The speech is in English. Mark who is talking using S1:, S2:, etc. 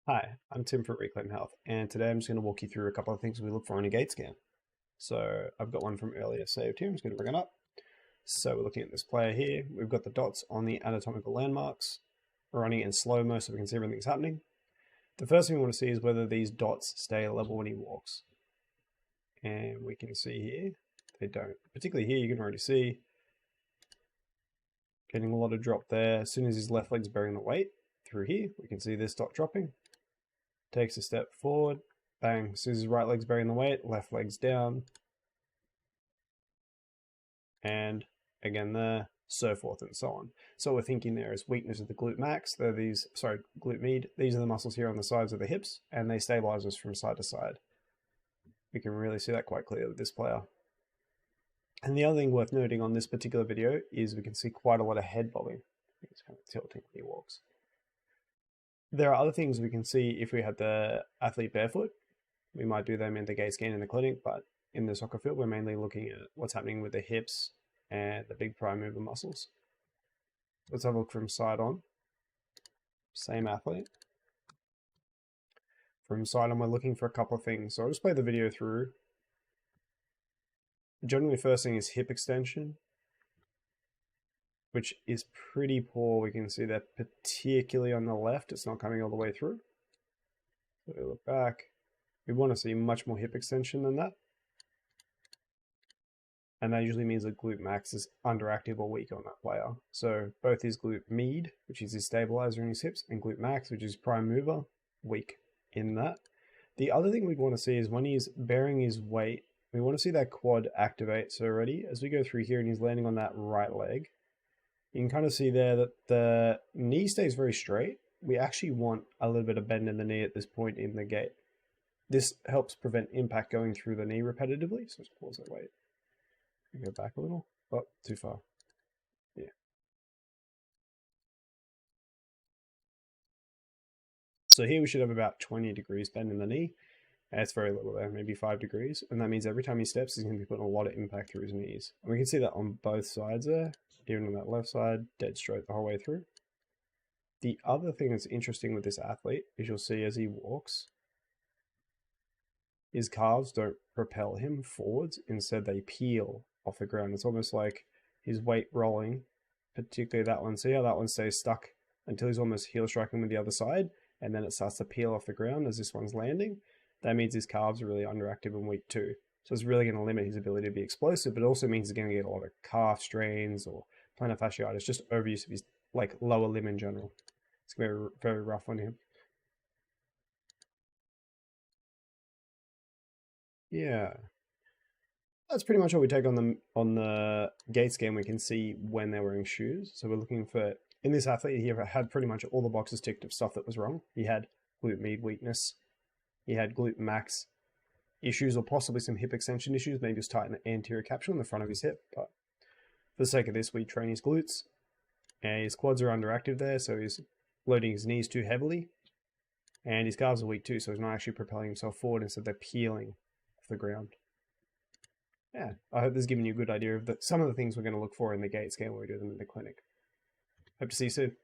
S1: Hi, I'm Tim from Reclaim Health, and today I'm just going to walk you through a couple of things we look for in a gait scan. So I've got one from earlier saved here. I'm just going to bring it up. So we're looking at this player here. We've got the dots on the anatomical landmarks. We're running in slow-mo so we can see everything's happening. The first thing we want to see is whether these dots stay level when he walks. And we can see here, they don't. Particularly here, you can already see getting a lot of drop there. As soon as his left leg's bearing the weight through here, we can see this dot dropping. Takes a step forward, bang, as soon as his right leg's bearing the weight, left leg's down, and again there, so forth and so on. So what we're thinking there is weakness of the glute max, they're these, sorry, glute med, these are the muscles here on the sides of the hips, and they stabilize us from side to side. We can really see that quite clearly with this player. And the other thing worth noting on this particular video is we can see quite a lot of head bobbing. It's kind of tilting when he walks. There are other things we can see if we had the athlete barefoot. We might do them in the gait scan in the clinic, but in the soccer field, we're mainly looking at what's happening with the hips and the big prime mover muscles. Let's have a look from side on. Same athlete. From side on, we're looking for a couple of things. So I'll just play the video through. Generally, first thing is hip extension, which is pretty poor. We can see that particularly on the left, it's not coming all the way through. So we look back. We want to see much more hip extension than that. And that usually means that glute max is underactive or weak on that player. So both his glute med, which is his stabilizer in his hips, and glute max, which is prime mover, weak in that. The other thing we'd want to see is when he's bearing his weight, we want to see that quad activate. So already, as we go through here and he's landing on that right leg, you can kind of see there that the knee stays very straight. We actually want a little bit of bend in the knee at this point in the gait. This helps prevent impact going through the knee repetitively. So let's pause that, wait. Go back a little. Oh, too far. Yeah. So here we should have about 20 degrees bend in the knee. And it's very little there, maybe 5 degrees. And that means every time he steps, he's going to be putting a lot of impact through his knees. And we can see that on both sides there, even on that left side, dead straight the whole way through. The other thing that's interesting with this athlete is you'll see as he walks, his calves don't propel him forwards. Instead, they peel off the ground. It's almost like his weight rolling, particularly that one. See how that one stays stuck until he's almost heel striking with the other side, and then it starts to peel off the ground as this one's landing. That means his calves are really underactive and weak too. So it's really going to limit his ability to be explosive, but it also means he's going to get a lot of calf strains or plantar fasciitis, just overuse of his like lower limb in general. It's going to be very rough on him. Yeah. That's pretty much what we take on the gait scan. We can see when they're wearing shoes. So we're looking for, in this athlete, he had pretty much all the boxes ticked of stuff that was wrong. He had glute med weakness. He had glute max issues or possibly some hip extension issues. Maybe it's tight in the anterior capsule in the front of his hip. But for the sake of this, we train his glutes. And his quads are underactive there, so he's loading his knees too heavily. And his calves are weak too, so he's not actually propelling himself forward. Instead, they're peeling off the ground. Yeah, I hope this has given you a good idea of some of the things we're going to look for in the gait scan when we do them in the clinic. Hope to see you soon.